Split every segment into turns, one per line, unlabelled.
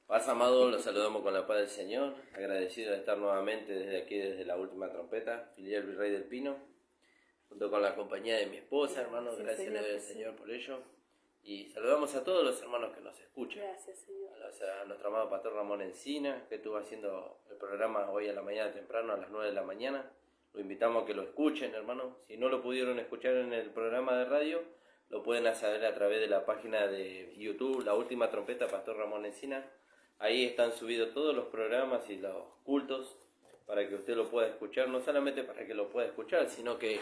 Paz, amado, los saludamos con la paz del Señor, agradecido de estar nuevamente desde aquí, desde la última trompeta, filial Virrey del Pino, junto con la compañía de mi esposa, hermano, gracias le doy al Señor por ello. Y saludamos a todos los hermanos que nos escuchan.
Gracias, Señor.
A nuestro amado pastor Ramón Encina, que estuvo haciendo el programa hoy a la mañana temprano, a las 9 de la mañana. Lo invitamos a que lo escuchen, hermano. Si no lo pudieron escuchar en el programa de radio, lo pueden hacer a través de la página de YouTube, La Última Trompeta, Pastor Ramón Encina. Ahí están subidos todos los programas y los cultos para que usted lo pueda escuchar, no solamente para que lo pueda escuchar, sino que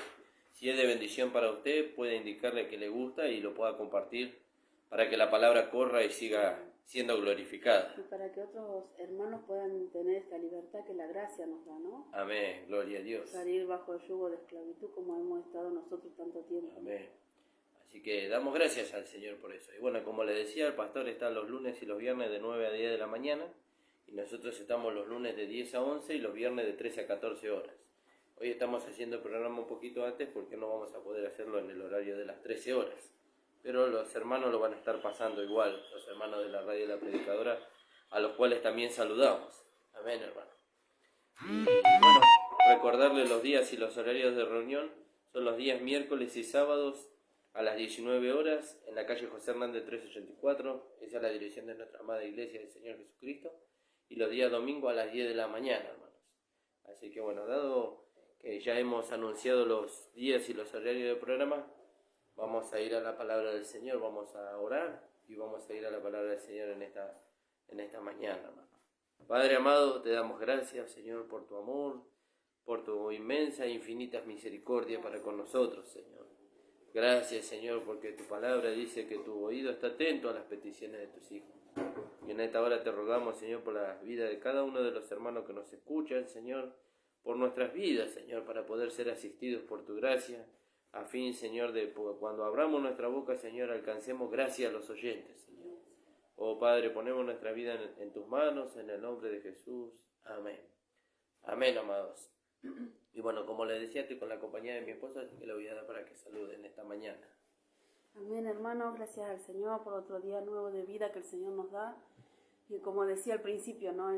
si es de bendición para usted, puede indicarle que le gusta y lo pueda compartir para que la palabra corra y siga siendo glorificada.
Y para que otros hermanos puedan tener esta libertad que la gracia nos da, ¿no?
Amén, gloria a Dios.
Salir bajo el yugo de esclavitud como hemos estado nosotros tanto tiempo.
Amén. Así que damos gracias al Señor por eso. Y bueno, como le decía, el pastor está los lunes y los viernes de 9 a 10 de la mañana. Y nosotros estamos los lunes de 10 a 11 y los viernes de 13 a 14 horas. Hoy estamos haciendo el programa un poquito antes porque no vamos a poder hacerlo en el horario de las 13 horas. Pero los hermanos lo van a estar pasando igual, los hermanos de la radio de la predicadora, a los cuales también saludamos. Amén, hermano. Y bueno, recordarles los días y los horarios de reunión. Son los días miércoles y sábados a las 19 horas en la calle José Hernández 384. Esa es la dirección de nuestra amada iglesia del Señor Jesucristo. Y los días domingos a las 10 de la mañana, hermanos. Así que bueno, dado que ya hemos anunciado los días y los horarios del programa, vamos a ir a la palabra del Señor, vamos a orar y vamos a ir a la palabra del Señor en esta mañana, hermano. Padre amado, te damos gracias, Señor, por tu amor, por tu inmensa e infinita misericordia para con nosotros, Señor. Gracias, Señor, porque tu palabra dice que tu oído está atento a las peticiones de tus hijos. Y en esta hora te rogamos, Señor, por la vida de cada uno de los hermanos que nos escuchan, Señor, por nuestras vidas, Señor, para poder ser asistidos por tu gracia, a fin, Señor, de cuando abramos nuestra boca, Señor, alcancemos gracia a los oyentes, Señor. Oh Padre, ponemos nuestra vida en tus manos, en el nombre de Jesús. Amén. Amén, amados. Y bueno, como les decía, estoy con la compañía de mi esposa, así que le voy a dar para que saluden esta mañana.
Amén, hermanos, gracias al Señor por otro día nuevo de vida que el Señor nos da. Y como decía al principio, ¿no?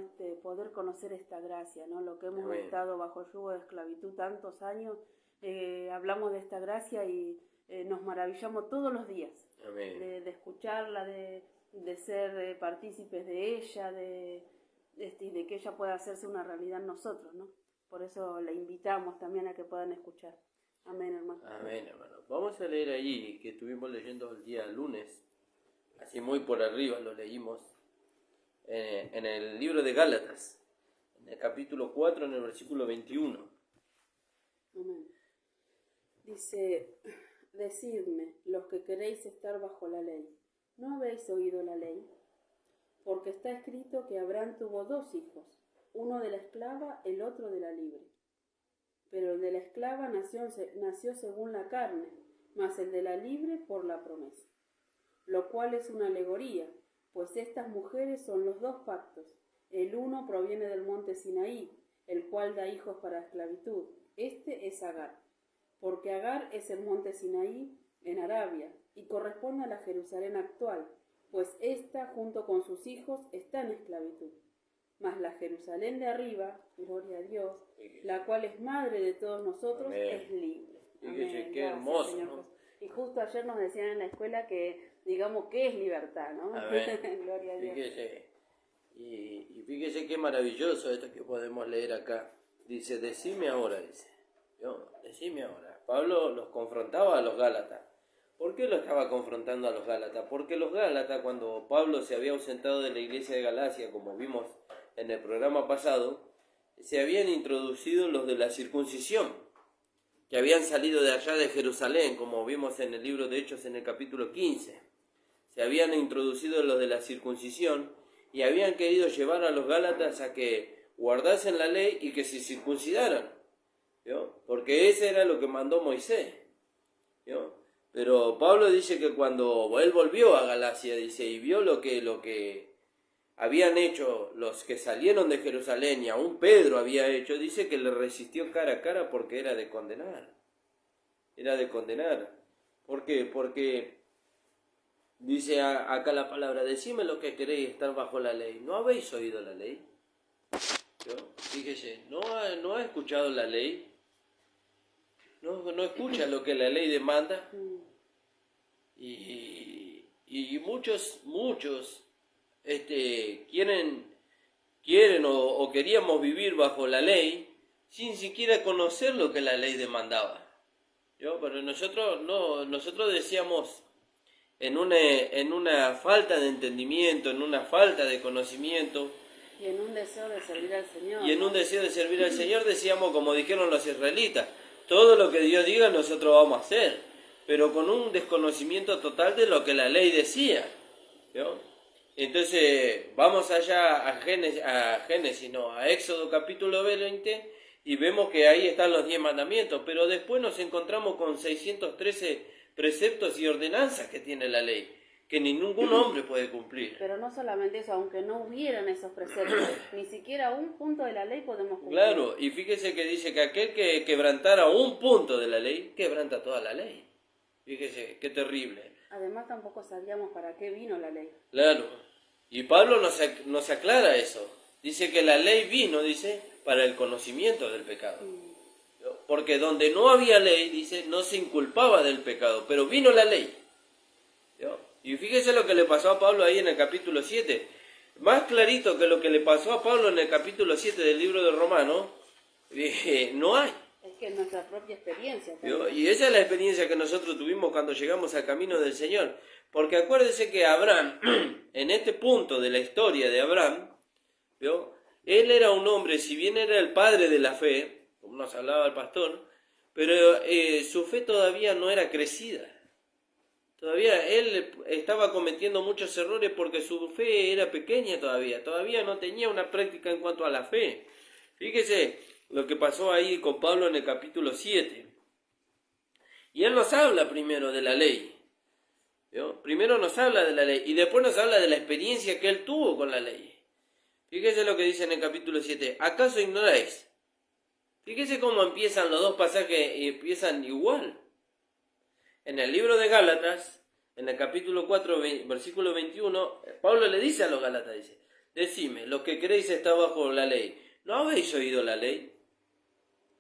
Poder conocer esta gracia, ¿no? Lo que hemos estado bajo el yugo de esclavitud tantos años, hablamos de esta gracia y nos maravillamos todos los días. De escucharla, de ser partícipes de ella, y de que ella pueda hacerse una realidad en nosotros, ¿no? Por eso le invitamos también a que puedan escuchar. Amén, hermano.
Amén, hermano. Vamos a leer ahí, que estuvimos leyendo el día lunes, así muy por arriba lo leímos, en el libro de Gálatas, en el capítulo 4, en el versículo 21.
Amén. Dice, decidme, los que queréis estar bajo la ley, ¿no habéis oído la ley? Porque está escrito que Abraham tuvo 2 hijos, uno de la esclava, el otro de la libre. Pero el de la esclava nació según la carne, mas el de la libre por la promesa. Lo cual es una alegoría, pues estas mujeres son los 2 pactos. El uno proviene del monte Sinaí, el cual da hijos para esclavitud. Este es Agar, porque Agar es el monte Sinaí en Arabia, y corresponde a la Jerusalén actual, pues ésta junto con sus hijos está en esclavitud. Mas la Jerusalén de arriba, gloria a Dios, la cual es madre de todos nosotros,
Amén.
Es libre.
Fíjese qué hermoso,
Señor,
¿no?
Y justo ayer nos decían en la escuela que, digamos, ¿qué es libertad, no?
Amén.
Gloria a Dios.
Fíjese, y fíjese qué maravilloso esto que podemos leer acá. Dice, decime ahora, dice. Decime ahora. Pablo los confrontaba a los Gálatas. ¿Por qué lo estaba confrontando a los Gálatas? Porque los Gálatas, cuando Pablo se había ausentado de la iglesia de Galacia, como vimos en el programa pasado, se habían introducido los de la circuncisión, que habían salido de allá de Jerusalén, como vimos en el libro de Hechos en el capítulo 15. Se habían introducido los de la circuncisión y habían querido llevar a los Gálatas a que guardasen la ley y que se circuncidaran, ¿no? Porque ese era lo que mandó Moisés, ¿no? Pero Pablo dice que cuando él volvió a Galacia, dice, y vio lo que habían hecho los que salieron de Jerusalén, y aún Pedro había hecho, dice que le resistió cara a cara porque era de condenar. Era de condenar. ¿Por qué? Porque Dice acá la palabra, decime lo que queréis estar bajo la ley. ¿No habéis oído la ley? ¿Yo? Fíjese, ¿no ha escuchado la ley? ¿No escucha lo que la ley demanda? Y muchos quieren o queríamos vivir bajo la ley sin siquiera conocer lo que la ley demandaba. Pero nosotros decíamos en una falta de entendimiento, en una falta de conocimiento,
y en un deseo de servir al Señor.
y en un deseo de servir al Señor decíamos, como dijeron los israelitas, todo lo que Dios diga nosotros vamos a hacer, pero con un desconocimiento total de lo que la ley decía. Entonces vamos allá a Éxodo capítulo 20, y vemos que ahí están los 10 mandamientos, pero después nos encontramos con 613 preceptos y ordenanzas que tiene la ley, que ningún hombre puede cumplir.
Pero no solamente eso, aunque no hubieran esos preceptos, ni siquiera un punto de la ley podemos cumplir.
Claro, y fíjese que dice que aquel que quebrantara un punto de la ley, quebranta toda la ley. Fíjese, qué terrible.
Además tampoco sabíamos para qué vino la ley.
Claro, y Pablo nos aclara eso. Dice que la ley vino, dice, para el conocimiento del pecado. Porque donde no había ley, dice, no se inculpaba del pecado, pero vino la ley. Y fíjese lo que le pasó a Pablo ahí en el capítulo 7. Más clarito que lo que le pasó a Pablo en el capítulo 7 del libro de Romanos, no hay.
Es que es nuestra propia experiencia.
Y esa es la experiencia que nosotros tuvimos cuando llegamos al camino del Señor. Porque acuérdese que Abraham, en este punto de la historia de Abraham, él era un hombre, si bien era el padre de la fe, como nos hablaba el pastor, pero su fe todavía no era crecida. Todavía él estaba cometiendo muchos errores porque su fe era pequeña todavía no tenía una práctica en cuanto a la fe. Fíjese lo que pasó ahí con Pablo en el capítulo 7. Y él nos habla primero de la ley. Primero nos habla de la ley y después nos habla de la experiencia que él tuvo con la ley. Fíjese lo que dice en el capítulo 7. ¿Acaso ignoráis? Fíjese cómo empiezan los dos pasajes y empiezan igual. En el libro de Gálatas, en el capítulo 4, versículo 21, Pablo le dice a los Gálatas, dice, decime, los que queréis estar bajo la ley, ¿no habéis oído la ley?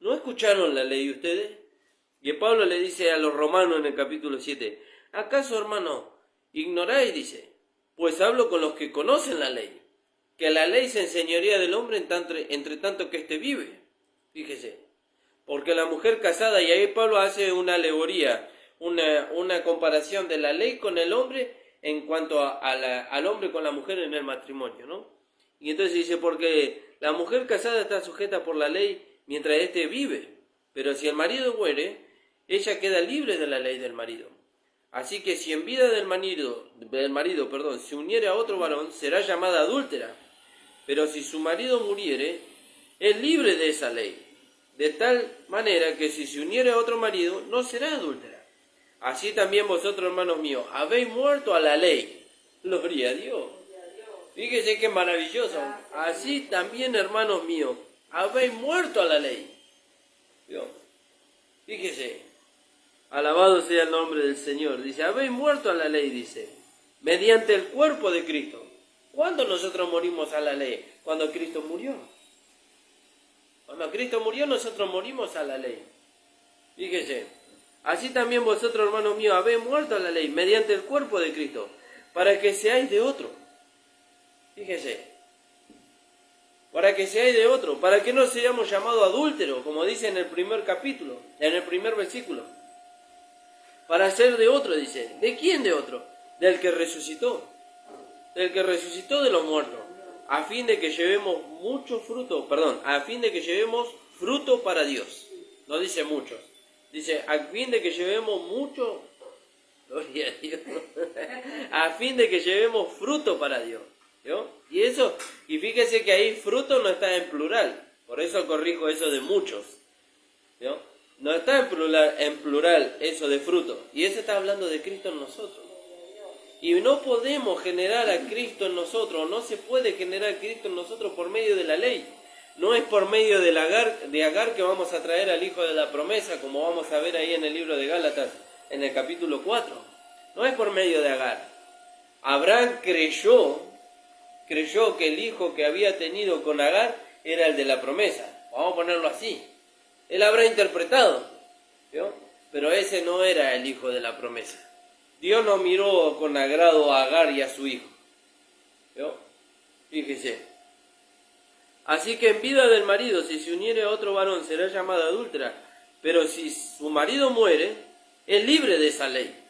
¿No escucharon la ley ustedes? Y Pablo le dice a los romanos en el capítulo 7, ¿acaso, hermano, ignoráis? Dice, pues hablo con los que conocen la ley, que la ley se enseñorea del hombre entre tanto que éste vive. Fíjese, porque la mujer casada, y ahí Pablo hace una alegoría, una comparación de la ley con el hombre en cuanto al hombre con la mujer en el matrimonio, ¿no? Y entonces dice, porque la mujer casada está sujeta por la ley mientras éste vive, pero si el marido muere, ella queda libre de la ley del marido. Así que si en vida del marido, se uniere a otro varón, será llamada adúltera, pero si su marido muriere, es libre de esa ley, de tal manera que si se uniere a otro marido, no será adúltera. Así también vosotros, hermanos míos, habéis muerto a la ley. Gloria a Dios. Fíjese qué maravilloso. Así también, hermanos míos, habéis muerto a la ley. Fíjese. Alabado sea el nombre del Señor. Dice, habéis muerto a la ley, dice, mediante el cuerpo de Cristo. ¿Cuándo nosotros morimos a la ley? Cuando Cristo murió. Cuando Cristo murió, nosotros morimos a la ley. Fíjese. Así también vosotros, hermanos míos, habéis muerto a la ley mediante el cuerpo de Cristo, para que seáis de otro. Fíjese, para que seáis de otro, para que no seamos llamados adúlteros, como dice en el primer capítulo, en el primer versículo. Para ser de otro, dice. ¿De quién de otro? Del que resucitó de los muertos, a fin de que llevemos fruto para Dios. No dice muchos. Dice, a fin de que llevemos mucho, gloria a Dios, a fin de que llevemos fruto para Dios. Y fíjese que ahí fruto no está en plural, por eso corrijo eso de muchos. No está en plural eso de fruto, y eso está hablando de Cristo en nosotros. Y no podemos generar a Cristo en nosotros, no se puede generar a Cristo en nosotros por medio de la ley. No es por medio de Agar que vamos a traer al hijo de la promesa, como vamos a ver ahí en el libro de Gálatas, en el capítulo 4. No es por medio de Agar. Abraham creyó que el hijo que había tenido con Agar era el de la promesa. Vamos a ponerlo así. Él habrá interpretado, ¿vio? Pero ese no era el hijo de la promesa. Dios no miró con agrado a Agar y a su hijo, ¿vio? Fíjese. Así que en vida del marido, si se uniere a otro varón, será llamada adúltera. Pero si su marido muere, es libre de esa ley.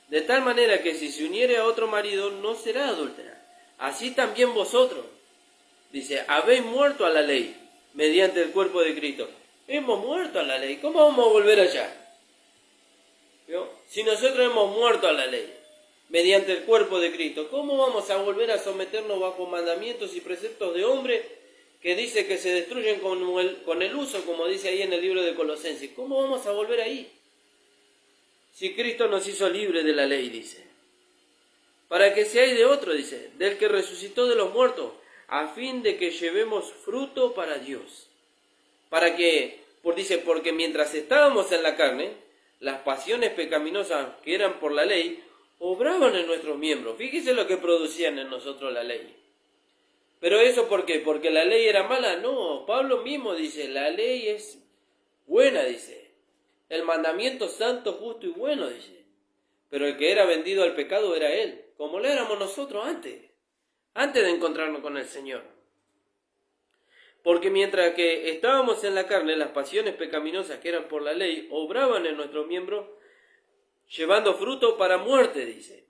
De tal manera que si se uniere a otro marido, no será adúltera. Así también vosotros, dice, habéis muerto a la ley mediante el cuerpo de Cristo. Hemos muerto a la ley. ¿Cómo vamos a volver allá? ¿Vio? Si nosotros hemos muerto a la ley mediante el cuerpo de Cristo, ¿cómo vamos a volver a someternos bajo mandamientos y preceptos de hombre que dice que se destruyen con el uso, como dice ahí en el libro de Colosenses? ¿Cómo vamos a volver ahí? Si Cristo nos hizo libres de la ley, dice. Para que seáis de otro, dice, del que resucitó de los muertos, a fin de que llevemos fruto para Dios. Para que, porque mientras estábamos en la carne, las pasiones pecaminosas que eran por la ley, obraban en nuestros miembros. Fíjese lo que producían en nosotros la ley. ¿Pero eso por qué? ¿Porque la ley era mala? No, Pablo mismo dice, la ley es buena, dice. El mandamiento santo, justo y bueno, dice. Pero el que era vendido al pecado era él, como lo éramos nosotros antes de encontrarnos con el Señor. Porque mientras que estábamos en la carne, las pasiones pecaminosas que eran por la ley, obraban en nuestros miembros, llevando fruto para muerte, dice.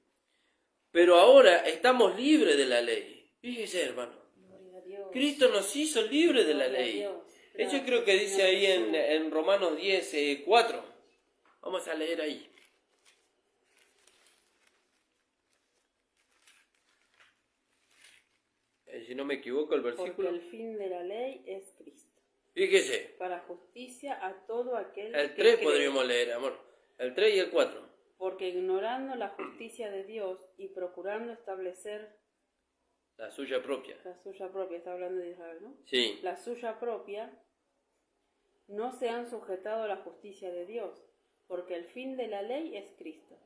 Pero ahora estamos libres de la ley. Fíjese, hermano. Cristo nos hizo libres de la ley. Eso creo que dice ahí en Romanos 10, 4. Vamos a leer ahí. Si no me equivoco el versículo.
Porque el fin de la ley es Cristo.
Fíjese.
Para justicia a todo aquel
el
que
3
cree.
Podríamos leer, amor. El 3 y el 4.
Porque ignorando la justicia de Dios y procurando establecer
la suya propia,
está hablando de Israel, ¿no?
Sí.
La suya propia, no se han sujetado a la justicia de Dios, porque el fin de la ley es Cristo,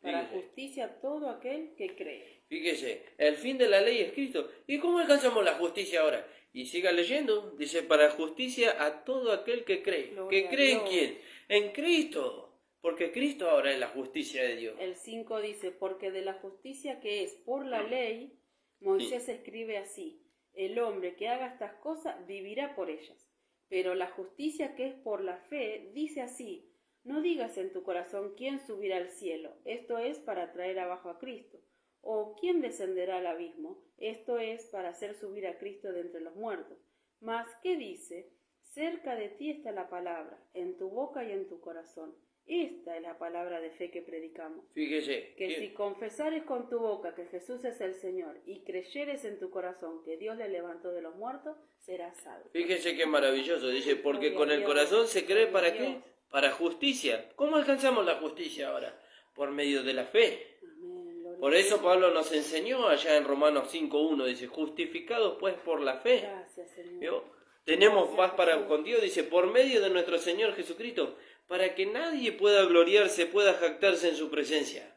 para justicia a todo aquel que cree.
Fíjese, el fin de la ley es Cristo. ¿Y cómo alcanzamos la justicia ahora? Y siga leyendo, dice, para justicia a todo aquel que cree. ¿Que cree en quién? En Cristo, porque Cristo ahora es la justicia de Dios.
El 5 dice, porque de la justicia que es por la ley, Moisés escribe así, el hombre que haga estas cosas vivirá por ellas. Pero la justicia que es por la fe dice así, no digas en tu corazón quién subirá al cielo, esto es para traer abajo a Cristo, o quién descenderá al abismo, esto es para hacer subir a Cristo de entre los muertos. Mas, ¿qué dice? Cerca de ti está la palabra, en tu boca y en tu corazón. Esta es la palabra de fe que predicamos.
Fíjese.
Que si confesares con tu boca que Jesús es el Señor y creyeres en tu corazón que Dios le levantó de los muertos, serás salvo.
Fíjese qué maravilloso. Dice, porque con el corazón se cree ¿para qué? Para justicia. ¿Cómo alcanzamos la justicia ahora? Por medio de la fe.
Amén.
Por eso Pablo nos enseñó allá en Romanos 5.1. Dice, justificados pues por la fe.
Gracias, Señor.
¿Vio? Tenemos paz con Dios, dice, por medio de nuestro Señor Jesucristo, para que nadie pueda gloriarse, pueda jactarse en su presencia.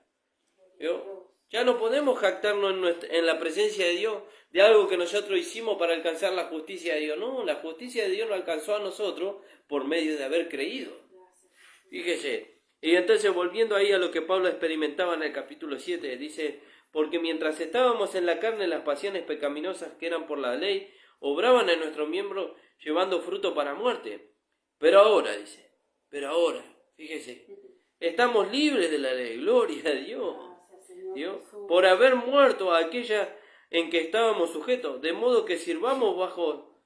¿Vio? Ya no podemos jactarnos en la presencia de Dios de algo que nosotros hicimos para alcanzar la justicia de Dios. No, la justicia de Dios lo alcanzó a nosotros por medio de haber creído. Fíjese. Y entonces volviendo ahí a lo que Pablo experimentaba en el capítulo 7, dice, porque mientras estábamos en la carne, las pasiones pecaminosas que eran por la ley, obraban en nuestros miembros llevando fruto para muerte. Pero ahora, dice, fíjese, estamos libres de la ley, gloria a Dios. ¿Dios? Por haber muerto a aquella en que estábamos sujetos, de modo que sirvamos bajo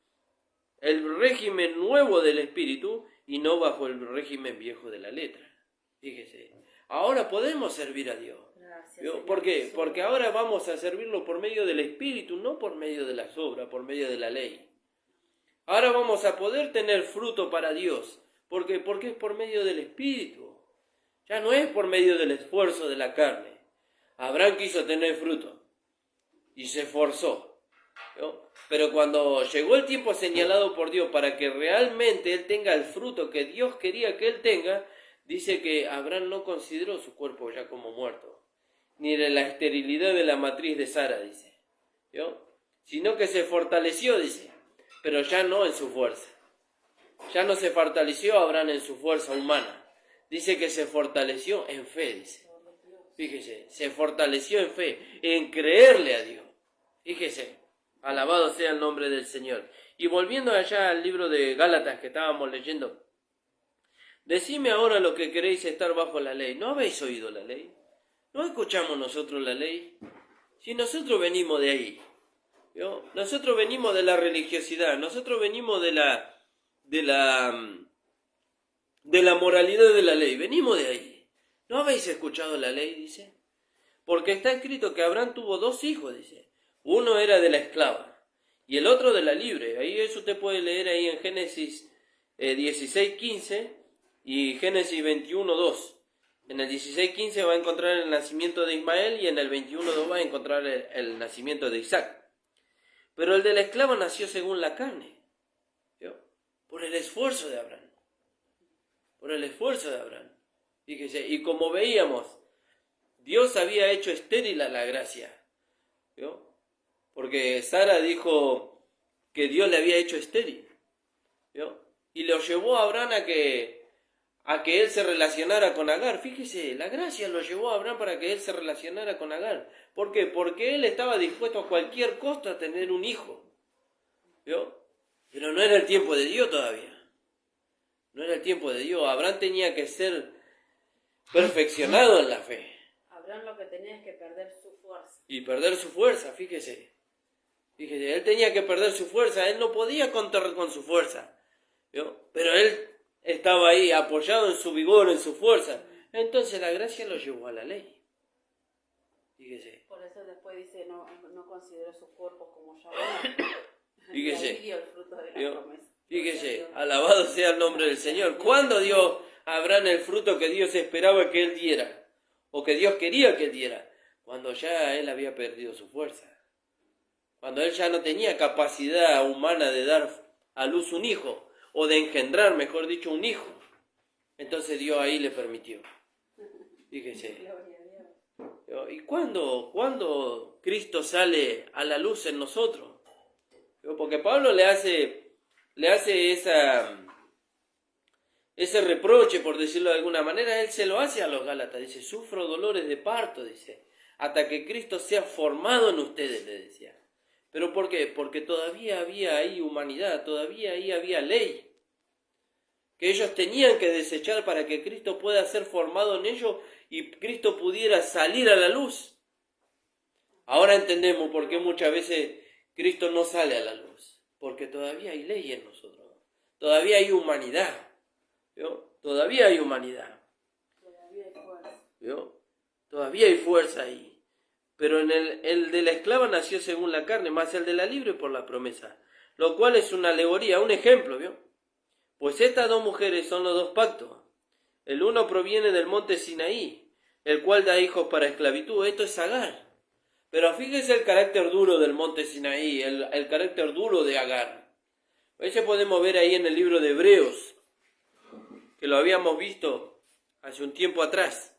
el régimen nuevo del Espíritu y no bajo el régimen viejo de la letra. Fíjese, ahora podemos servir a Dios. ¿Por qué? Porque ahora vamos a servirlo por medio del Espíritu, no por medio de las obras, por medio de la ley. Ahora vamos a poder tener fruto para Dios. ¿Por qué? Porque es por medio del Espíritu. Ya no es por medio del esfuerzo de la carne. Abraham quiso tener fruto y se esforzó, ¿no? Pero cuando llegó el tiempo señalado por Dios para que realmente él tenga el fruto que Dios quería que él tenga, dice que Abraham no consideró su cuerpo ya como muerto, ni de la esterilidad de la matriz de Sara, dice, ¿vio? Sino que se fortaleció, dice, pero ya no en su fuerza. Ya no se fortaleció Abraham en su fuerza humana. Dice que se fortaleció en fe, dice. Fíjese, se fortaleció en fe, en creerle a Dios. Fíjese, alabado sea el nombre del Señor. Y volviendo allá al libro de Gálatas que estábamos leyendo, decime ahora lo que queréis estar bajo la ley. ¿No habéis oído la ley? ¿No escuchamos nosotros la ley? Si nosotros venimos de ahí, ¿vio? Nosotros venimos de la religiosidad, nosotros venimos de la moralidad de la ley, venimos de ahí. ¿No habéis escuchado la ley? Dice. Porque está escrito que Abraham tuvo 2 hijos, dice. Uno era de la esclava y el otro de la libre. Ahí eso usted puede leer ahí en Génesis 16:15 y Génesis 21:2. En el 16:15 va a encontrar el nacimiento de Ismael y en el 21:2 va a encontrar el nacimiento de Isaac. Pero el de la esclava nació según la carne, ¿vio? Por el esfuerzo de Abraham. Por el esfuerzo de Abraham. Fíjese, y como veíamos, Dios había hecho estéril a la gracia, ¿vio? Porque Sara dijo que Dios le había hecho estéril, ¿vio? Y lo llevó a Abraham a que él se relacionara con Agar. Fíjese, la gracia lo llevó a Abraham para que él se relacionara con Agar. ¿Por qué? Porque él estaba dispuesto a cualquier costo a tener un hijo, ¿vio? Pero no era el tiempo de Dios todavía. No era el tiempo de Dios. Abraham tenía que ser perfeccionado en la fe.
Abraham lo que tenía es que perder su fuerza.
Y perder su fuerza, fíjese. Fíjese, él tenía que perder su fuerza. Él no podía contar con su fuerza, ¿vio? Pero él estaba ahí apoyado en su vigor, en su fuerza. Entonces la gracia lo llevó a la ley. Fíjese.
Por eso después dice, no consideró sus cuerpos como ya.
Fíjese.
Y ahí dio el fruto de la
¿Vio?
promesa.
Fíjese, alabado sea el nombre del Señor. ¿Cuándo dio Abraham el fruto que Dios esperaba que él diera? O que Dios quería que él diera. Cuando ya él había perdido su fuerza. Cuando él ya no tenía capacidad humana de dar a luz un hijo. O de engendrar, mejor dicho, un hijo. Entonces Dios ahí le permitió. Fíjese. ¿Y cuándo Cristo sale a la luz en nosotros? Porque Pablo le hace ese reproche, por decirlo de alguna manera, él se lo hace a los Gálatas. Dice, sufro dolores de parto, dice, hasta que Cristo sea formado en ustedes, le decía. ¿Pero por qué? Porque todavía había ahí humanidad, todavía ahí había ley, que ellos tenían que desechar para que Cristo pueda ser formado en ellos y Cristo pudiera salir a la luz. Ahora entendemos por qué muchas veces Cristo no sale a la luz, porque todavía hay ley en nosotros, todavía hay humanidad, ¿vio? Todavía hay humanidad,
Todavía hay fuerza,
¿vio? Todavía hay fuerza ahí. Pero en el de la esclava nació según la carne, más el de la libre por la promesa, lo cual es una alegoría, un ejemplo, ¿vio? Pues estas 2 mujeres son los 2 pactos. El uno proviene del monte Sinaí, el cual da hijos para esclavitud. Esto es Agar. Pero fíjese el carácter duro del monte Sinaí, el carácter duro de Agar. Eso podemos ver ahí en el libro de Hebreos, que lo habíamos visto hace un tiempo atrás.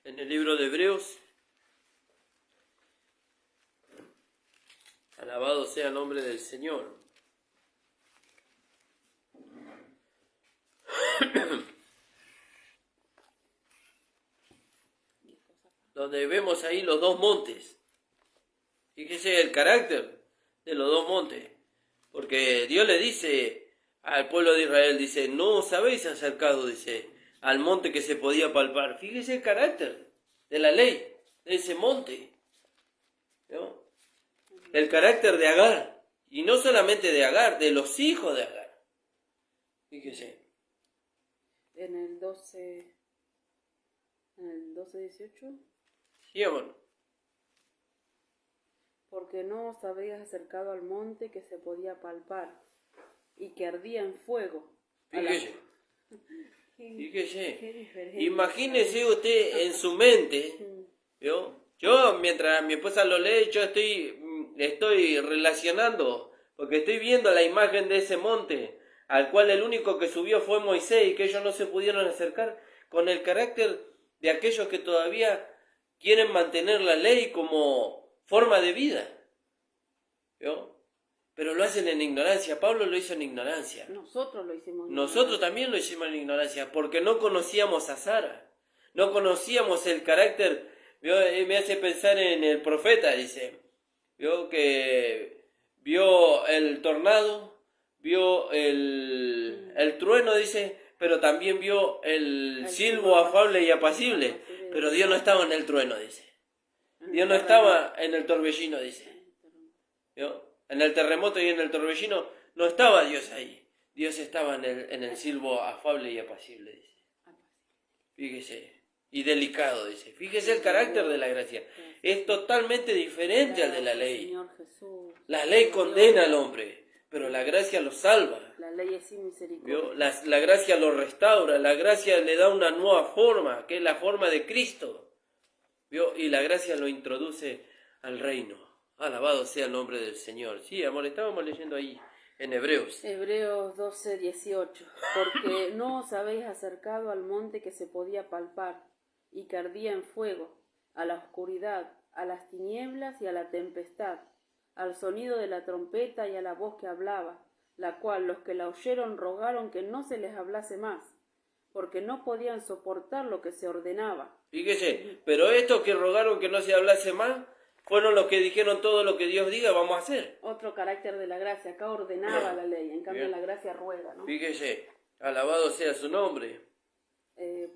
En el libro de Hebreos, alabado sea el nombre del Señor. Donde vemos ahí los 2 montes. Fíjese el carácter de los 2 montes. Porque Dios le dice al pueblo de Israel, dice, no os habéis acercado, dice, al monte que se podía palpar. Fíjese el carácter de la ley, de ese monte, ¿no? El carácter de Agar. Y no solamente de Agar, de los hijos de Agar. Fíjese.
En el 12:18.
Sí, amor.
Porque no os habéis acercado al monte que se podía palpar y que ardía en fuego.
Fíjese.
Qué
Fíjese. Imagínese usted en su mente, ¿vio? Yo, mientras mi esposa lo lee, yo estoy relacionando, porque estoy viendo la imagen de ese monte, al cual el único que subió fue Moisés y que ellos no se pudieron acercar, con el carácter de aquellos que todavía quieren mantener la ley como forma de vida. ¿Vio? Pero lo hacen en ignorancia. Pablo lo hizo en ignorancia.
Nosotros lo hicimos en
Nosotros también lo hicimos en ignorancia, porque no conocíamos a Sara, no conocíamos el carácter. ¿Vio? Me hace pensar en el profeta, dice, ¿vio? Que vio el tornado, vio el trueno, dice, pero también vio el silbo afable y apacible, pero Dios no estaba en el trueno, dice. Dios no estaba en el torbellino, dice. ¿Vio? En el terremoto y en el torbellino no estaba Dios ahí. Dios estaba en el silbo afable y apacible, dice. Fíjese. Y delicado, dice. Fíjese el carácter de la gracia. Es totalmente diferente al de la ley. La ley condena al hombre, pero la gracia lo salva.
La ley es sin misericordia.
¿Vio? La gracia lo restaura, la gracia le da una nueva forma, que es la forma de Cristo. ¿Vio? Y la gracia lo introduce al reino. Alabado sea el nombre del Señor. Sí, amor, estábamos leyendo ahí, en Hebreos.
Hebreos 12, 18. Porque no os habéis acercado al monte que se podía palpar, y que ardía en fuego, a la oscuridad, a las tinieblas y a la tempestad, al sonido de la trompeta y a la voz que hablaba, la cual los que la oyeron rogaron que no se les hablase más, porque no podían soportar lo que se ordenaba.
Fíjese, pero estos que rogaron que no se hablase más, fueron los que dijeron todo lo que Dios diga, vamos a hacer.
Otro carácter de la gracia, acá ordenaba la ley, en cambio
Bien.
la gracia ruega, ¿no?
Fíjese, alabado sea su nombre.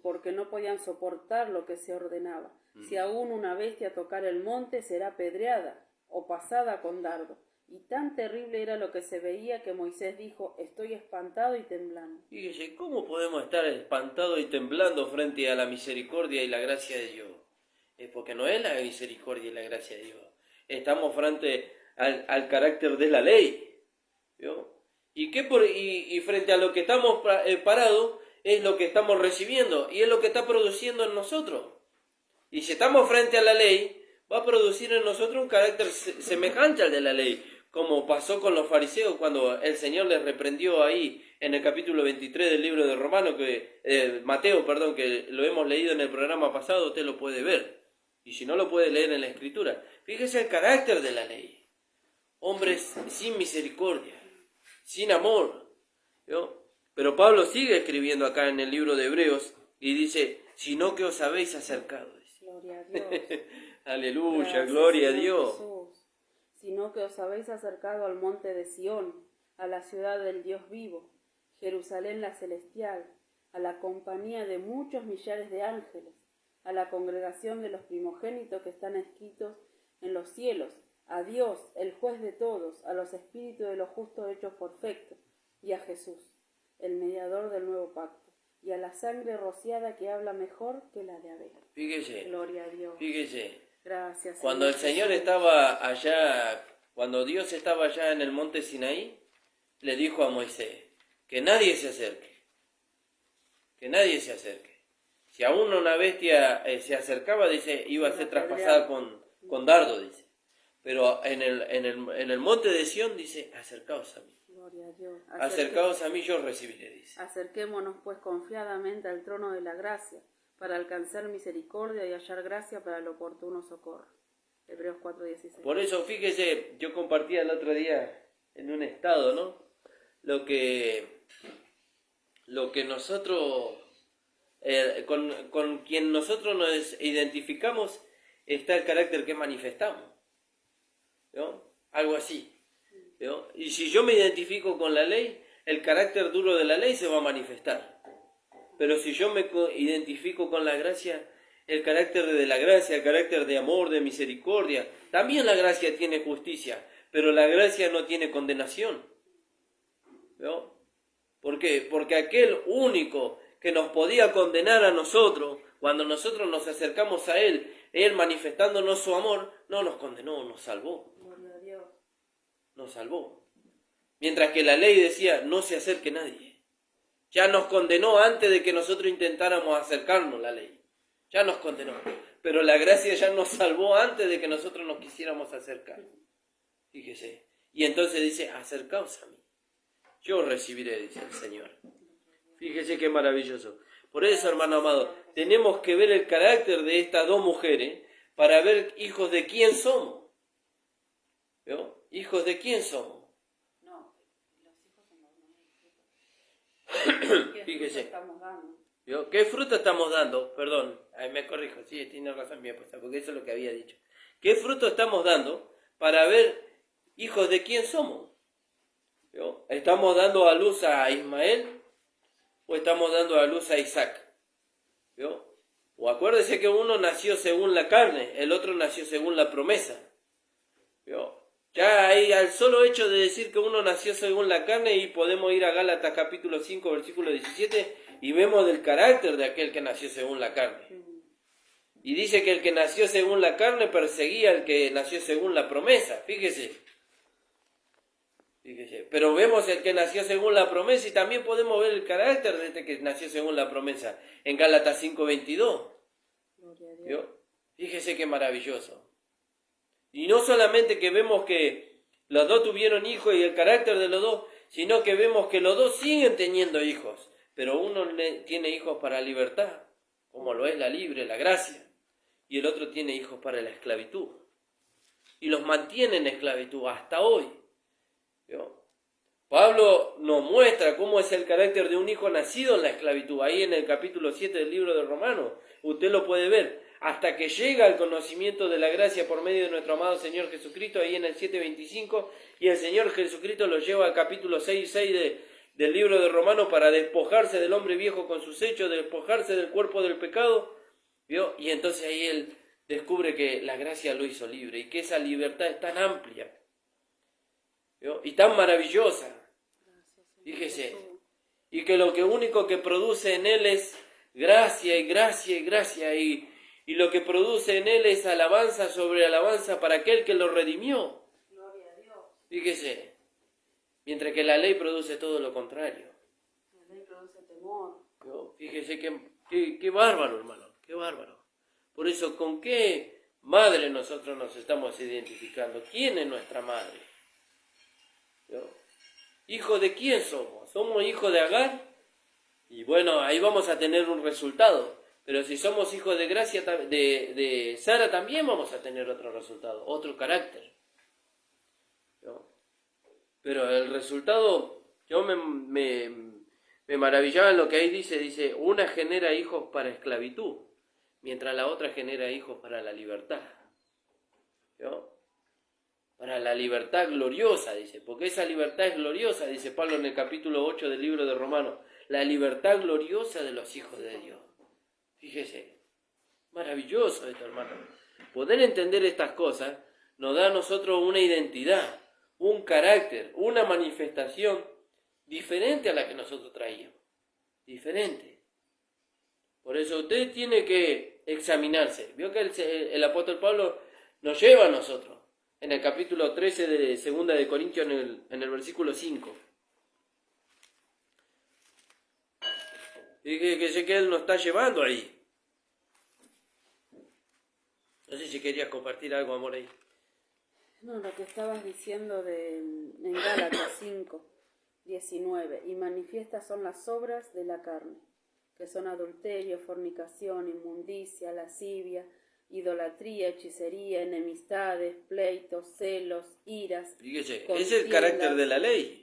Porque no podían soportar lo que se ordenaba. Si aún una bestia tocara el monte, será apedreada o pasada con dardo. Y tan terrible era lo que se veía que Moisés dijo, estoy espantado y temblando.
Fíjese, ¿cómo podemos estar espantados y temblando frente a la misericordia y la gracia de Dios? Es porque no es la misericordia y la gracia de Dios. Estamos frente al carácter de la ley. ¿Vio? Y frente a lo que estamos parados, es lo que estamos recibiendo y es lo que está produciendo en nosotros. Y si estamos frente a la ley, va a producir en nosotros un carácter semejante al de la ley, como pasó con los fariseos cuando el Señor les reprendió ahí en el capítulo 23 del libro de Mateo, que lo hemos leído en el programa pasado, usted lo puede ver. Y si no, lo puede leer en la Escritura. Fíjese el carácter de la ley. Hombres sin misericordia, sin amor. ¿Vio? Pero Pablo sigue escribiendo acá en el libro de Hebreos y dice, sino que os habéis acercado.
Gloria a Dios.
Aleluya,
Gracias,
gloria a
Señor
Dios.
Jesús. Sino que os habéis acercado al monte de Sión, a la ciudad del Dios vivo, Jerusalén la celestial, a la compañía de muchos millares de ángeles, a la congregación de los primogénitos que están escritos en los cielos, a Dios, el juez de todos, a los espíritus de los justos hechos perfectos, y a Jesús, el mediador del nuevo pacto, y a la sangre rociada que habla mejor que la de Abel.
Fíjese,
Gloria a Dios.
fíjese.
Gracias.
Cuando el Señor estaba allá, cuando Dios estaba allá en el monte Sinaí, le dijo a Moisés, que nadie se acerque, que nadie se acerque. Si aún una bestia se acercaba, dice, iba a ser traspasada con dardo, dice. Pero en el monte de Sión dice, acercaos a mí.
Gloria a Dios.
Acercaos a mí, yo recibiré, dice.
Acerquémonos pues confiadamente al trono de la gracia, para alcanzar misericordia y hallar gracia para el oportuno socorro. Hebreos 4:16.
Por eso, fíjese, yo compartía el otro día en un estado, ¿no? Lo que nosotros, con quien nosotros nos identificamos, está el carácter que manifestamos, ¿no? Algo así, ¿no? Y si yo me identifico con la ley, el carácter duro de la ley se va a manifestar. Pero si yo me identifico con la gracia, el carácter de la gracia, el carácter de amor, de misericordia, también la gracia tiene justicia, pero la gracia no tiene condenación. ¿No? ¿Por qué? Porque aquel único que nos podía condenar a nosotros, cuando nosotros nos acercamos a Él manifestándonos su amor, no nos condenó, nos salvó.
Gloria a Dios.
Nos salvó. Mientras que la ley decía, no se acerque nadie. Ya nos condenó antes de que nosotros intentáramos acercarnos a la ley. Ya nos condenó. Pero la gracia ya nos salvó antes de que nosotros nos quisiéramos acercar. Fíjese. Y entonces dice, acercaos a mí. Yo recibiré, dice el Señor. Fíjese qué maravilloso. Por eso, hermano amado, tenemos que ver el carácter de estas dos mujeres para ver hijos de quién somos. ¿Vio? Hijos de quién somos.
No, los hijos son los ¿Qué
Fíjese.
fruto estamos dando?
¿Vio? ¿Qué fruto estamos dando? Perdón, ahí me corrijo, sí, tiene razón mi esposa, porque eso es lo que había dicho. ¿Qué fruto estamos dando para ver hijos de quién somos? ¿Vio? ¿Estamos dando a luz a Ismael o estamos dando a luz a Isaac? ¿Vio? O acuérdese que uno nació según la carne, el otro nació según la promesa. ¿Vio? Ya ahí al solo hecho de decir que uno nació según la carne, y podemos ir a Gálatas capítulo 5 versículo 17 y vemos del carácter de aquel que nació según la carne. Y dice que el que nació según la carne perseguía al que nació según la promesa. Fíjese. Pero vemos el que nació según la promesa y también podemos ver el carácter de este que nació según la promesa en Gálatas 5:22. ¿Vio? Fíjese qué maravilloso. Y no solamente que vemos que los dos tuvieron hijos y el carácter de los dos, sino que vemos que los dos siguen teniendo hijos, pero uno tiene hijos para libertad, como lo es la libre, la gracia, y el otro tiene hijos para la esclavitud. Y los mantiene en esclavitud hasta hoy. ¿Vio? Pablo nos muestra cómo es el carácter de un hijo nacido en la esclavitud, ahí en el capítulo 7 del libro de Romanos. Usted lo puede ver. Hasta que llega al conocimiento de la gracia por medio de nuestro amado Señor Jesucristo, ahí en el 7:25, y el Señor Jesucristo lo lleva al capítulo 6:6 del libro de Romanos para despojarse del hombre viejo con sus hechos, despojarse del cuerpo del pecado, ¿vio? Y entonces ahí él descubre que la gracia lo hizo libre y que esa libertad es tan amplia, ¿vio? Y tan maravillosa, fíjese, y que lo único que produce en él es gracia y gracia y gracia, y lo que produce en él es alabanza sobre alabanza para aquel que lo redimió.
Gloria a Dios.
Fíjese, mientras que la ley produce todo lo contrario.
La ley produce temor.
¿No? Fíjese qué bárbaro, hermano, qué bárbaro. Por eso, ¿con qué madre nosotros nos estamos identificando? ¿Quién es nuestra madre? ¿No? ¿Hijo de quién somos? ¿Somos hijos de Agar? Y bueno, ahí vamos a tener un resultado. Pero si somos hijos de gracia de Sara, también vamos a tener otro resultado, otro carácter. ¿No? Pero el resultado, yo me maravillaba en lo que ahí dice, una genera hijos para esclavitud, mientras la otra genera hijos para la libertad. ¿No? Para la libertad gloriosa, dice, porque esa libertad es gloriosa, dice Pablo en el capítulo 8 del libro de Romanos, la libertad gloriosa de los hijos de Dios. Fíjese, maravilloso esto, hermano. Poder entender estas cosas nos da a nosotros una identidad, un carácter, una manifestación diferente a la que nosotros traíamos. Diferente. Por eso usted tiene que examinarse. Vio que el apóstol Pablo nos lleva a nosotros. En el capítulo 13 de 2 de Corintios, en el versículo 5. Y que sé que él nos está llevando ahí. No sé si querías compartir algo, amor, ahí.
No, lo que estabas diciendo en Gálatas 5:19. Y manifiestas son las obras de la carne, que son adulterio, fornicación, inmundicia, lascivia, idolatría, hechicería, enemistades, pleitos, celos, iras.
Fíjese, ese es el carácter de la ley.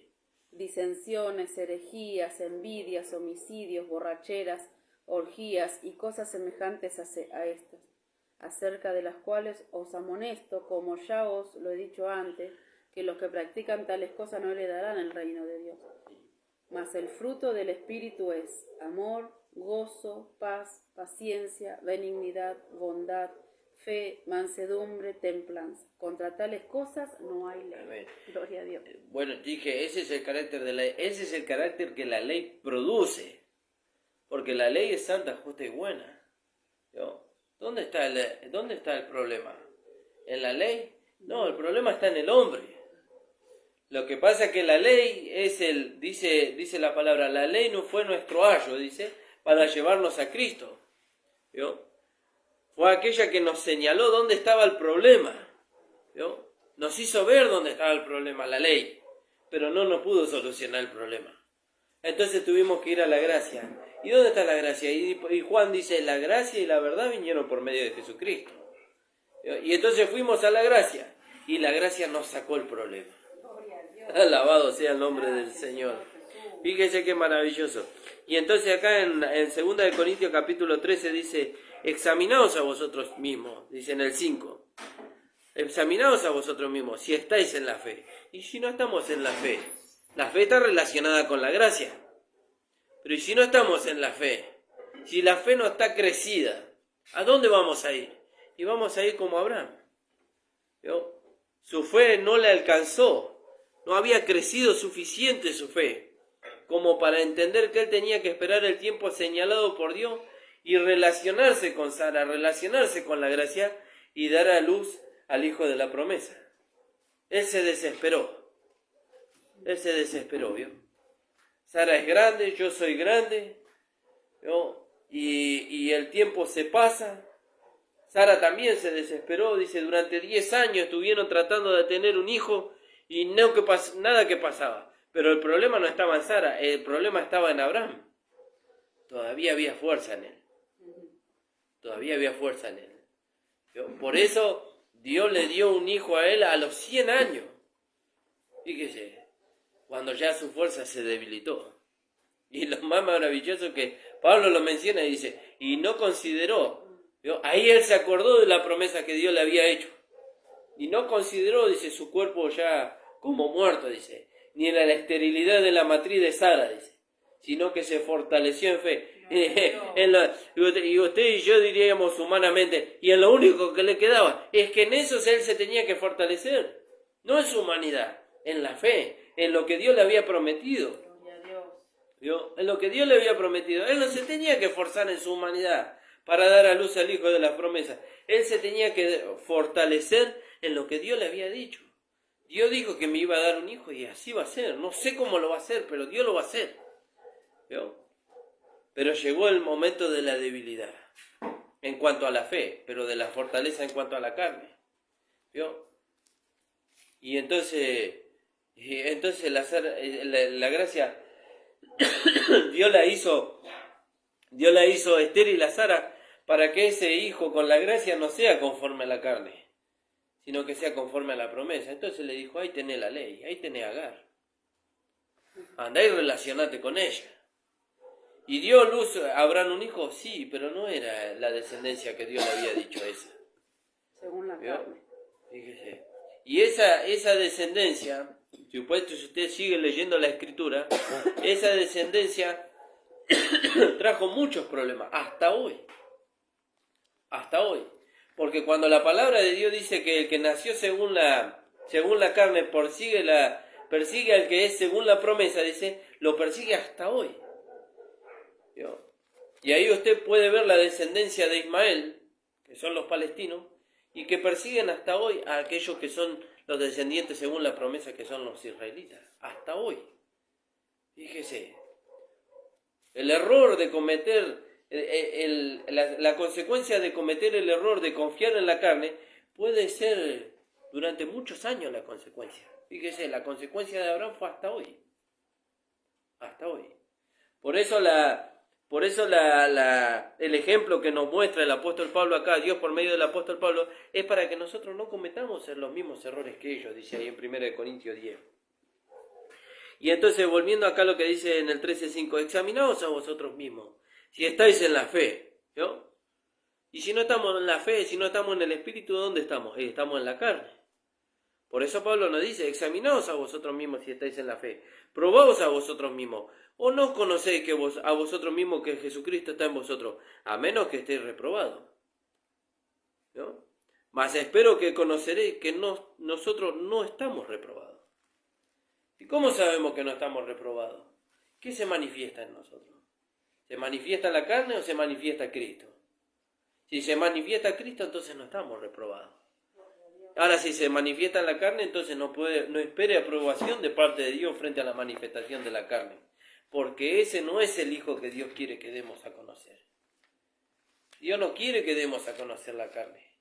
Disensiones, herejías, envidias, homicidios, borracheras, orgías y cosas semejantes a estas, acerca de las cuales os amonesto, como ya os lo he dicho antes, que los que practican tales cosas no heredarán el reino de Dios. Mas el fruto del Espíritu es amor, gozo, paz, paciencia, benignidad, bondad, fe, mansedumbre, templanza. Contra tales cosas no hay ley.
Amén.
Gloria a Dios.
Bueno, dije, ese es el carácter de la ley. Ese es el carácter que la ley produce. Porque la ley es santa, justa y buena. ¿No? ¿Dónde está el problema? ¿En la ley? No, el problema está en el hombre. Lo que pasa es que la ley es dice la palabra, la ley no fue nuestro ayo, dice, para llevarnos a Cristo. ¿Vio? Fue aquella que nos señaló dónde estaba el problema. ¿Vio? Nos hizo ver dónde estaba el problema, la ley, pero no nos pudo solucionar el problema. Entonces tuvimos que ir a la gracia. ¿Y dónde está la gracia? Y Juan dice, la gracia y la verdad vinieron por medio de Jesucristo. Y entonces fuimos a la gracia, y la gracia nos sacó el problema. Alabado sea el nombre del Señor. Fíjese qué maravilloso. Y entonces acá en 2 de Corintios capítulo 13 dice, examinaos a vosotros mismos, dice en el 5. Examinaos a vosotros mismos si estáis en la fe. Y si no estamos en la fe está relacionada con la gracia. Pero ¿y si no estamos en la fe? Si la fe no está crecida, ¿a dónde vamos a ir? Y vamos a ir como Abraham. ¿Vio? Su fe no le alcanzó, no había crecido suficiente su fe como para entender que él tenía que esperar el tiempo señalado por Dios y relacionarse con Sara, relacionarse con la gracia y dar a luz al hijo de la promesa. Él se desesperó, ¿vio? Sara es grande, yo soy grande, ¿vio? Y el tiempo se pasa. Sara también se desesperó, dice, durante 10 años estuvieron tratando de tener un hijo y nada que pasaba. Pero el problema no estaba en Sara, el problema estaba en Abraham. Todavía había fuerza en él. Por eso Dios le dio un hijo a él a los 100 años. Fíjese, cuando ya su fuerza se debilitó. Y lo más maravilloso es que Pablo lo menciona y dice, y no consideró. ¿Vio? Ahí él se acordó de la promesa que Dios le había hecho. Y no consideró, dice, su cuerpo ya como muerto, dice, ni en la esterilidad de la matriz de Sara, dice, sino que se fortaleció en fe. Y usted y yo diríamos humanamente, y en lo único que le quedaba es que en eso él se tenía que fortalecer, no en su humanidad, en la fe, en lo que Dios le había prometido. ¿Vio? En lo que Dios le había prometido. Él no se tenía que forzar en su humanidad para dar a luz al hijo de la promesa. Él se tenía que fortalecer en lo que Dios le había dicho. Dios dijo que me iba a dar un hijo y así va a ser. No sé cómo lo va a hacer, pero Dios lo va a hacer. ¿Vio? Pero llegó el momento de la debilidad en cuanto a la fe, pero de la fortaleza en cuanto a la carne. ¿Vio? Y entonces la gracia, Dios la hizo estéril a Sara para que ese hijo con la gracia no sea conforme a la carne, sino que sea conforme a la promesa. Entonces le dijo, ahí tenés la ley, ahí tenés a Agar. Andá y relacionate con ella. ¿Y dio luz a Abraham un hijo? Sí, pero no era la descendencia que Dios le había dicho esa.
Según la carne.
Fíjese. Y esa descendencia, si usted sigue leyendo la Escritura, esa descendencia trajo muchos problemas, hasta hoy. Porque cuando la palabra de Dios dice que el que nació según la carne persigue al que es según la promesa, dice, lo persigue hasta hoy. ¿Vio? Y ahí usted puede ver la descendencia de Ismael, que son los palestinos, y que persiguen hasta hoy a aquellos que son los descendientes según la promesa, que son los israelitas. Hasta hoy. Fíjese, el error de cometer, la consecuencia de cometer el error de confiar en la carne puede ser durante muchos años la consecuencia. Fíjese, la consecuencia de Abraham fue hasta hoy. Hasta hoy. Por eso el ejemplo que nos muestra el apóstol Pablo acá, Dios por medio del apóstol Pablo, es para que nosotros no cometamos los mismos errores que ellos, dice ahí en 1 Corintios 10. Y entonces, volviendo acá a lo que dice en el 13:5, examinaos a vosotros mismos, si estáis en la fe, ¿no? Y si no estamos en la fe, si no estamos en el Espíritu, ¿dónde estamos? Estamos en la carne. Por eso Pablo nos dice, examinaos a vosotros mismos si estáis en la fe, probaos a vosotros mismos, o no conocéis a vosotros mismos que Jesucristo está en vosotros, a menos que estéis reprobados. ¿No? Mas espero que conoceréis que nosotros no estamos reprobados. ¿Y cómo sabemos que no estamos reprobados? ¿Qué se manifiesta en nosotros? ¿Se manifiesta la carne o se manifiesta Cristo? Si se manifiesta Cristo, entonces no estamos reprobados. Ahora, si se manifiesta en la carne, entonces no espere aprobación de parte de Dios frente a la manifestación de la carne. Porque ese no es el Hijo que Dios quiere que demos a conocer. Dios no quiere que demos a conocer la carne.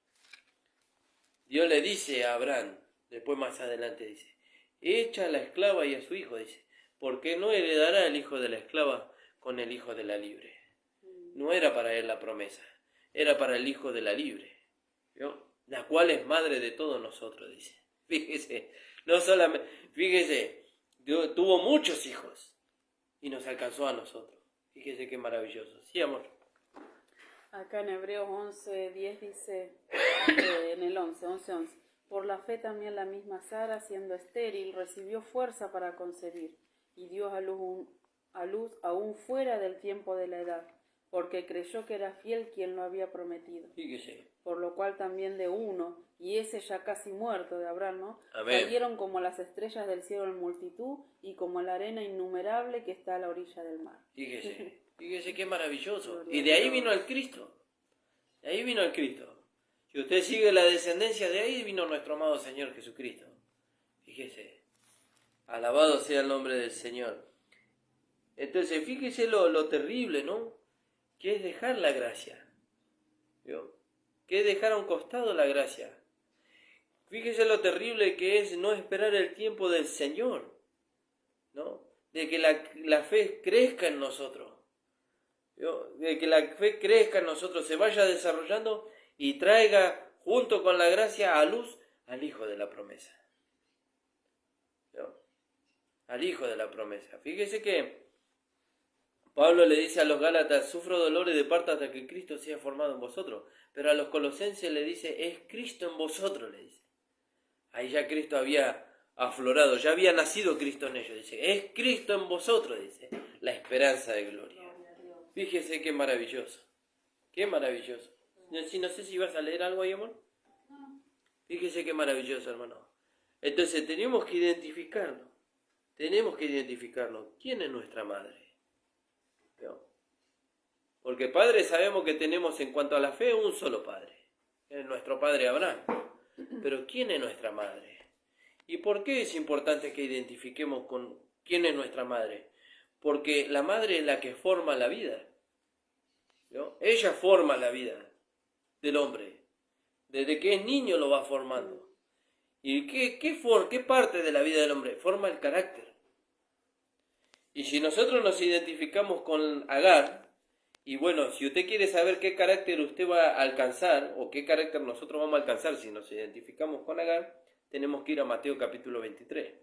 Dios le dice a Abraham, después más adelante dice, echa a la esclava y a su hijo, dice, porque no heredará el hijo de la esclava con el hijo de la libre. No era para él la promesa, era para el hijo de la libre, ¿vio? La cual es madre de todos nosotros, dice. Fíjese, no solamente, fíjese, tuvo muchos hijos y nos alcanzó a nosotros. Fíjese qué maravilloso. Sí, amor.
Acá en Hebreos 11:10 dice, en el 11:11, por la fe también la misma Sara, siendo estéril, recibió fuerza para concebir y dio a luz aún fuera del tiempo de la edad, porque creyó que era fiel quien lo había prometido.
Fíjese.
Por lo cual también de uno, y ese ya casi muerto de Abraham, ¿no?
Amén.
Salieron como las estrellas del cielo en multitud y como la arena innumerable que está a la orilla del mar.
Fíjese, fíjese qué maravilloso.
Gloria
Y de
a
ahí
Dios.
vino el Cristo. De ahí vino el Cristo. Si usted sigue la descendencia, de ahí vino nuestro amado Señor Jesucristo. Fíjese. Alabado sea el nombre del Señor. Entonces, fíjese lo terrible, ¿no? Que es dejar la gracia. ¿Vio? Que es dejar a un costado la gracia. Fíjese lo terrible que es no esperar el tiempo del Señor, ¿no? De que la fe crezca en nosotros, ¿vio? De que la fe crezca en nosotros, se vaya desarrollando y traiga junto con la gracia a luz al Hijo de la promesa, ¿vio? Al Hijo de la promesa. Fíjese que Pablo le dice a los Gálatas, sufro dolores de parto hasta que Cristo sea formado en vosotros. Pero a los Colosenses le dice, es Cristo en vosotros, le dice. Ahí ya Cristo había aflorado, ya había nacido Cristo en ellos, dice. Es Cristo en vosotros, dice, la esperanza de gloria. Fíjese qué maravilloso, qué maravilloso. No sé si vas a leer algo ahí, amor. Fíjese qué maravilloso, hermano. Entonces tenemos que identificarnos. ¿Quién es nuestra madre? ¿Vio? Porque padre sabemos que tenemos en cuanto a la fe un solo padre. Es nuestro padre Abraham. Pero ¿quién es nuestra madre? ¿Y por qué es importante que identifiquemos con quién es nuestra madre? Porque la madre es la que forma la vida, ¿no? Ella forma la vida del hombre. Desde que es niño lo va formando. ¿Y qué parte de la vida del hombre? Forma el carácter. Y si nosotros nos identificamos con Agar, y bueno, si usted quiere saber qué carácter usted va a alcanzar, o qué carácter nosotros vamos a alcanzar si nos identificamos con Agar, tenemos que ir a Mateo capítulo 23.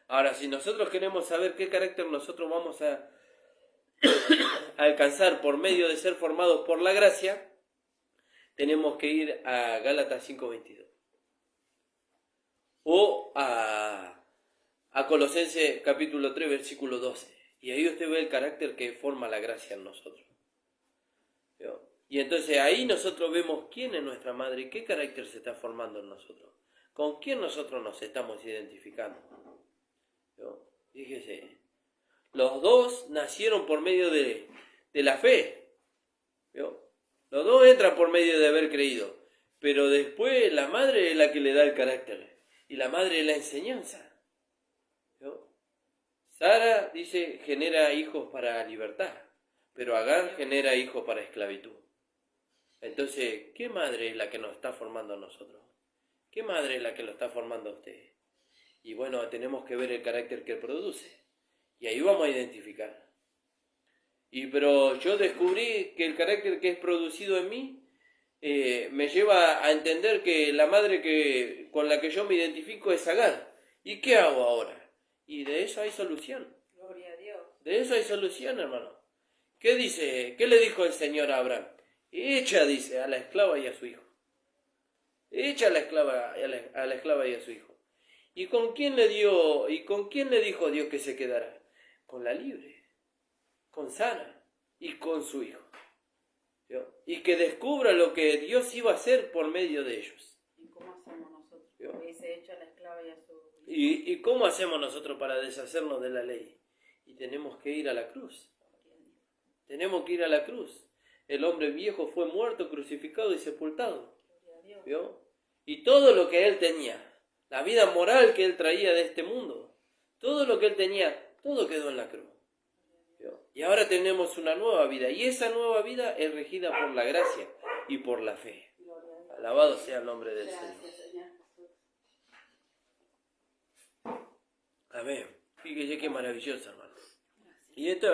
Ahora, si nosotros queremos saber qué carácter nosotros vamos a alcanzar por medio de ser formados por la gracia, tenemos que ir a Gálatas 5:22. O a Colosenses capítulo 3, versículo 12. Y ahí usted ve el carácter que forma la gracia en nosotros. ¿Vio? Y entonces ahí nosotros vemos quién es nuestra madre y qué carácter se está formando en nosotros. Con quién nosotros nos estamos identificando. ¿Vio? Fíjese, los dos nacieron por medio de la fe. ¿Vio? Los dos entran por medio de haber creído. Pero después la madre es la que le da el carácter. Y la madre es la enseñanza. ¿Vio? Sara, dice, genera hijos para libertad, pero Agar genera hijos para esclavitud. Entonces, ¿qué madre es la que nos está formando a nosotros? ¿Qué madre es la que lo está formando a usted? Y bueno, tenemos que ver el carácter que produce. Y ahí vamos a identificar. Pero yo descubrí que el carácter que es producido en mí me lleva a entender que la madre con la que yo me identifico es Agar. ¿Y qué hago ahora? Y de eso hay solución.
Gloria a Dios.
De eso hay solución, hermano. ¿Qué dice? ¿Qué le dijo el Señor a Abraham? Echa, dice, a la esclava y a su hijo. Echa a la esclava y a su hijo. ¿Y con quién le dijo Dios que se quedara? Con la libre, con Sara y con su hijo. ¿Vio? Y que descubra lo que Dios iba a hacer por medio de ellos.
¿Y cómo hacemos nosotros?
¿Vio?
Dice, echa a la esclava y a su hijo.
¿Y cómo hacemos nosotros para deshacernos de la ley? Y tenemos que ir a la cruz. Tenemos que ir a la cruz. El hombre viejo fue muerto, crucificado y sepultado. ¿Vio? Y todo lo que él tenía, la vida moral que él traía de este mundo, todo lo que él tenía, todo quedó en la cruz. ¿Vio? Y ahora tenemos una nueva vida. Y esa nueva vida es regida por la gracia y por la fe. Alabado sea el nombre del Señor. Amén. Fíjese qué maravilloso, hermano. Y esto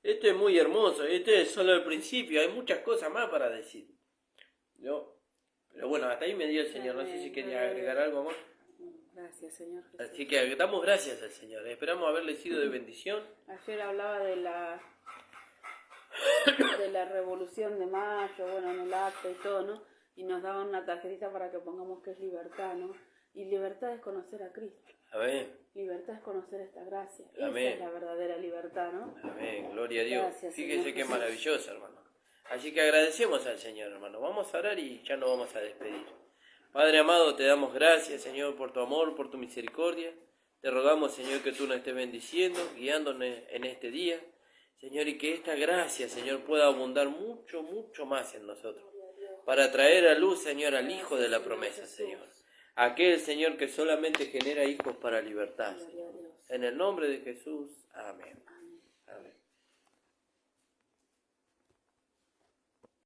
Esto es muy hermoso, esto es solo el principio, hay muchas cosas más para decir. ¿No? Pero bueno, hasta ahí me dio el Señor, no sé si quería agregar algo más.
Gracias, Señor Jesús.
Así que damos gracias al Señor, esperamos haberle sido de bendición.
Ayer hablaba de la Revolución de Mayo, bueno, en el acto y todo, ¿no? Y nos daban una tarjetita para que pongamos que es libertad, ¿no? Y libertad es conocer a Cristo.
Amén.
Libertad es conocer esta gracia.
Amén.
Esa es la verdadera libertad, ¿no?
Amén, gloria a Dios.
Gracias,
Fíjese
Señor
qué
Jesús.
maravilloso, hermano. Así que agradecemos al Señor, hermano. Vamos a orar y ya nos vamos a despedir. Padre amado, te damos gracias, Señor, por tu amor, por tu misericordia. Te rogamos, Señor, que tú nos estés bendiciendo, guiándonos en este día. Señor, y que esta gracia, Señor, pueda abundar mucho, mucho más en nosotros. Para traer a luz, Señor, al Hijo de la promesa, Señor. Aquel, Señor, que solamente genera hijos para libertad, Señor. En el nombre de Jesús. Amén. Amén.